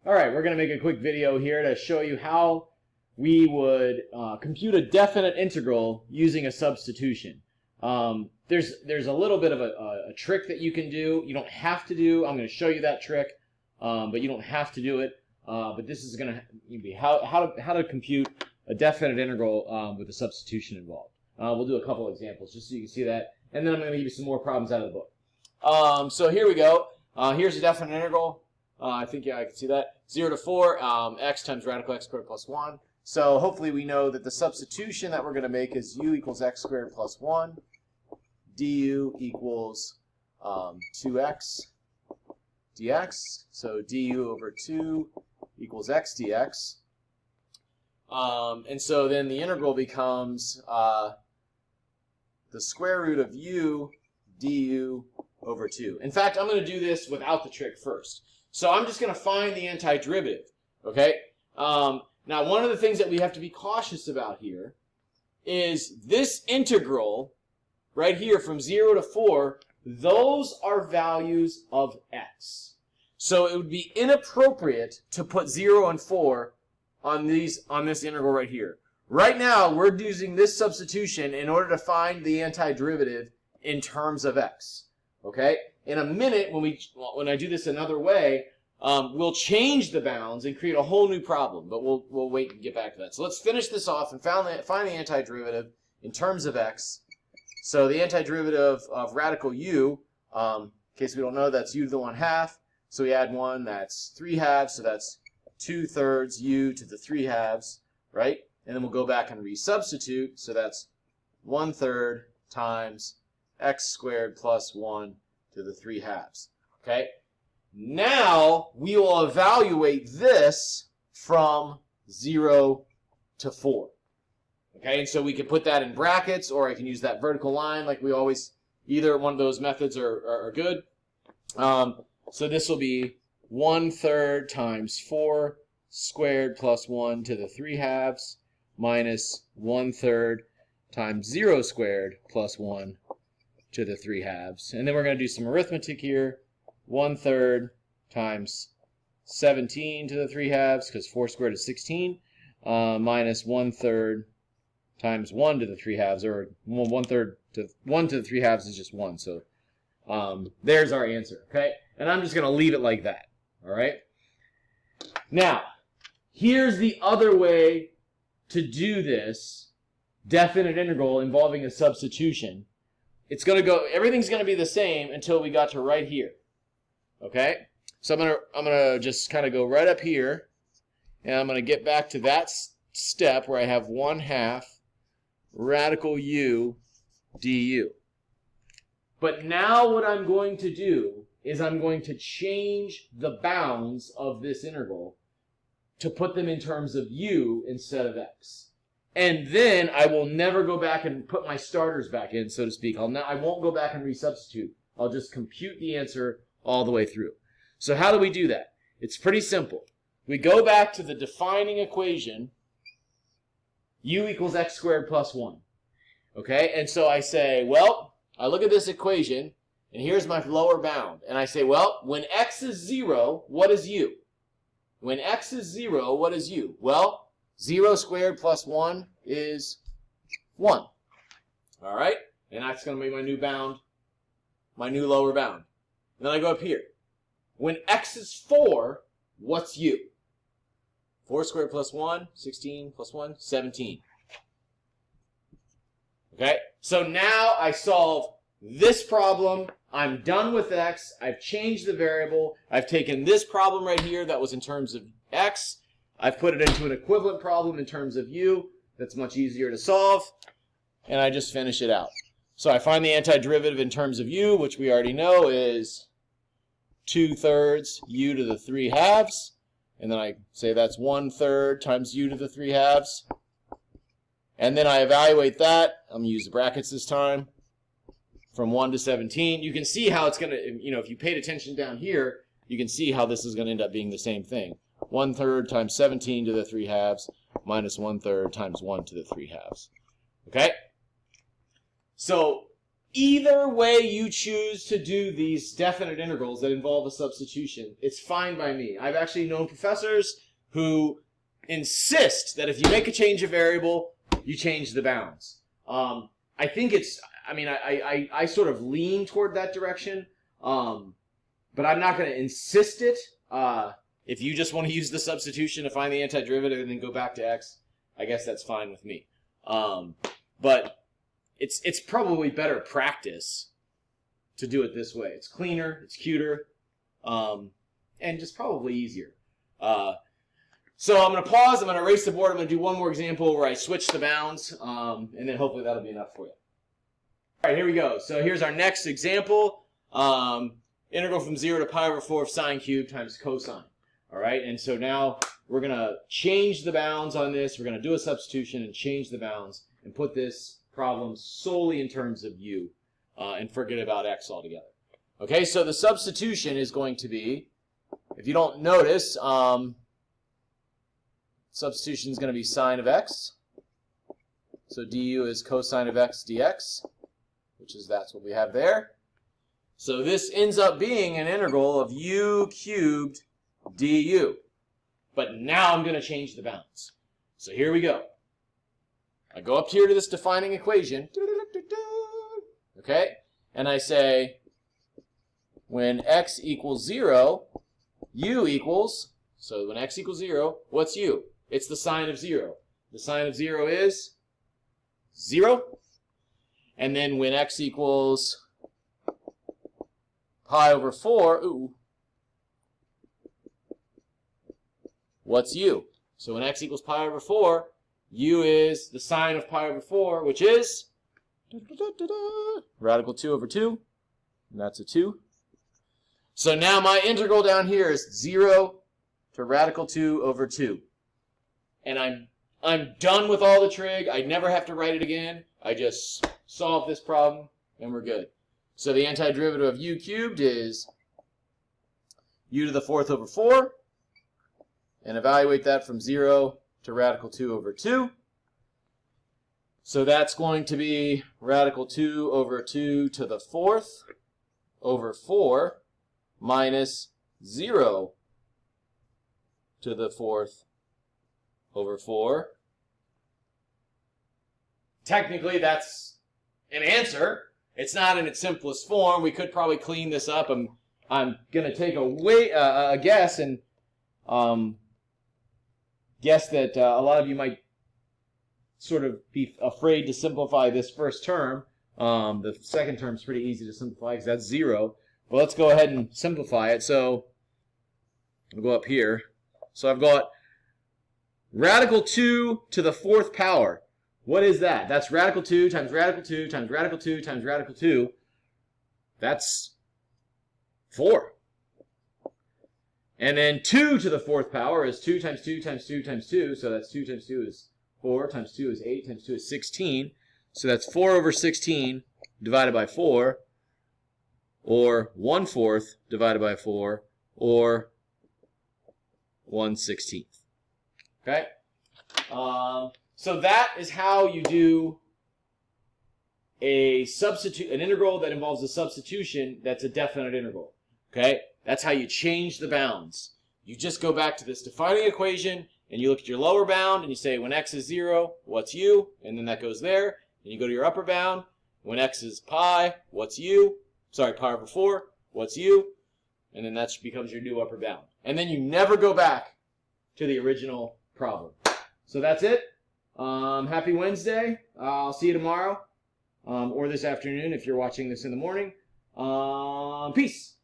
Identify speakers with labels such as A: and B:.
A: All right, we're going to make a quick video here to show you how we would compute a definite integral using a substitution. There's a little bit of a trick that you can do. You don't have to do. I'm going to show you that trick, but you don't have to do it. But this is going to be how to compute a definite integral with a substitution involved. We'll do a couple examples just so you can see that, and then I'm going to give you some more problems out of the book. So here we go. Here's a definite integral. I think, yeah, I can see that. 0 to 4, x times radical x squared plus 1. So hopefully we know that the substitution that we're going to make is u equals x squared plus 1. du equals 2x dx. So du over 2 equals x dx. And so then the integral becomes the square root of u du over 2. In fact, I'm going to do this without the trick first. So I'm just going to find the antiderivative, okay? Now, one of the things that we have to be cautious about here is this integral right here from 0 to 4, those are values of x. So it would be inappropriate to put 0 and 4 on this integral right here. Right now, we're using this substitution in order to find the antiderivative in terms of x, okay? In a minute, when I do this another way, we'll change the bounds and create a whole new problem. But we'll wait and get back to that. So let's finish this off and find the antiderivative in terms of x. So the antiderivative of radical u, in case we don't know, that's u to the 1/2. So we add 1, that's 3/2. So that's 2/3 u to the 3/2, right? And then we'll go back and resubstitute. So that's 1/3 times x squared plus 1 to the 3/2. Okay? Now we will evaluate this from 0 to 4. Okay? And so we can put that in brackets, or I can use that vertical line like we always, either one of those methods are good. So this will be 1/3 times 4 squared plus 1 to the 3/2 minus 1/3 times 0 squared plus 1 to the 3/2. And then we're going to do some arithmetic here. 1/3 times 17 to the 3/2, because 4 squared is 16, minus 1/3 times 1 to the 3/2, or 1/3 to 1 to the 3/2 is just 1. So there's our answer, okay? And I'm just going to leave it like that, all right? Now, here's the other way to do this definite integral involving a substitution. It's going to go, everything's going to be the same until we got to right here. Okay? So I'm going to just kind of go right up here, and I'm going to get back to that step where I have 1/2 radical u du. But now what I'm going to do is I'm going to change the bounds of this integral to put them in terms of u instead of x. And then I will never go back and put my starters back in, so to speak. I won't go back and resubstitute. I'll just compute the answer all the way through. So how do we do that? It's pretty simple. We go back to the defining equation, u equals x squared plus 1. Okay? And so I say, well, I look at this equation, and here's my lower bound. And I say, well, when x is 0, what is u? When x is 0, what is u? Well, 0 squared plus 1 is 1. All right? And that's going to be my new bound, my new lower bound. And then I go up here. When x is 4, what's u? 4 squared plus 1, 16 plus 1, 17. Okay? So now I solve this problem. I'm done with x. I've changed the variable. I've taken this problem right here that was in terms of x. I've put it into an equivalent problem in terms of u. That's much easier to solve. And I just finish it out. So I find the antiderivative in terms of u, which we already know is 2/3 u to the 3/2. And then I say that's 1/3 times u to the 3/2. And then I evaluate that. I'm going to use the brackets this time. From 1 to 17. You can see how it's going to, if you paid attention down here, you can see how this is going to end up being the same thing. 1/3 times 17 to the 3/2 minus 1/3 times 1 to the 3/2. Okay? So Either way you choose to do these definite integrals that involve a substitution, it's fine by me. I've actually known professors who insist that if you make a change of variable, you change the bounds. I think it's, I sort of lean toward that direction, but I'm not going to insist it. If you just want to use the substitution to find the antiderivative and then go back to x, I guess that's fine with me. But it's probably better practice to do it this way. It's cleaner, it's cuter, and just probably easier. So I'm going to pause, I'm going to erase the board, I'm going to do one more example where I switch the bounds, and then hopefully that'll be enough for you. All right, here we go. So here's our next example. Integral from 0 to pi over 4 of sine cubed times cosine. All right, and so now we're going to change the bounds on this. We're going to do a substitution and change the bounds and put this problem solely in terms of u and forget about x altogether. Okay, so the substitution is going to be, if you don't notice, substitution is going to be sine of x. So du is cosine of x dx, which is that's what we have there. So this ends up being an integral of u cubed du. But now I'm going to change the bounds. So here we go. I go up here to this defining equation, okay, and I say when x equals 0, u equals, so when x equals 0, what's u? It's the sine of 0. The sine of 0 is 0. And then when x equals pi over 4, what's u? So when x equals pi over 4, u is the sine of pi over 4, which is radical 2 over 2, and that's a 2. So now my integral down here is 0 to radical 2 over 2. And I'm done with all the trig. I never have to write it again. I just solve this problem, and we're good. So the antiderivative of u cubed is u to the 4th over 4, and evaluate that from 0 to radical 2 over 2. So that's going to be radical 2 over 2 to the 4th over 4 minus 0 to the 4th over 4. Technically, that's an answer. It's not in its simplest form. We could probably clean this up. I'm going to take a guess and guess that a lot of you might sort of be afraid to simplify this first term. The second term is pretty easy to simplify because that's 0. But let's go ahead and simplify it. So I'll go up here. So I've got radical 2 to the 4th power. What is that? That's radical 2 times radical 2 times radical 2 times radical 2. That's 4. And then 2 to the 4th power is 2 times 2 times 2 times 2. So that's 2 times 2 is 4, times 2 is 8, times 2 is 16. So that's 4 over 16 divided by 4, or 1/4 divided by 4, or 1/16. Okay? So that is how you do an integral that involves a substitution that's a definite integral. Okay? That's how you change the bounds. You just go back to this defining equation, and you look at your lower bound, and you say, when x is 0, what's u? And then that goes there. And you go to your upper bound. When x is pi, what's u? Sorry, pi over 4, what's u? And then that becomes your new upper bound. And then you never go back to the original problem. So that's it. Happy Wednesday. I'll see you tomorrow, or this afternoon if you're watching this in the morning. Peace.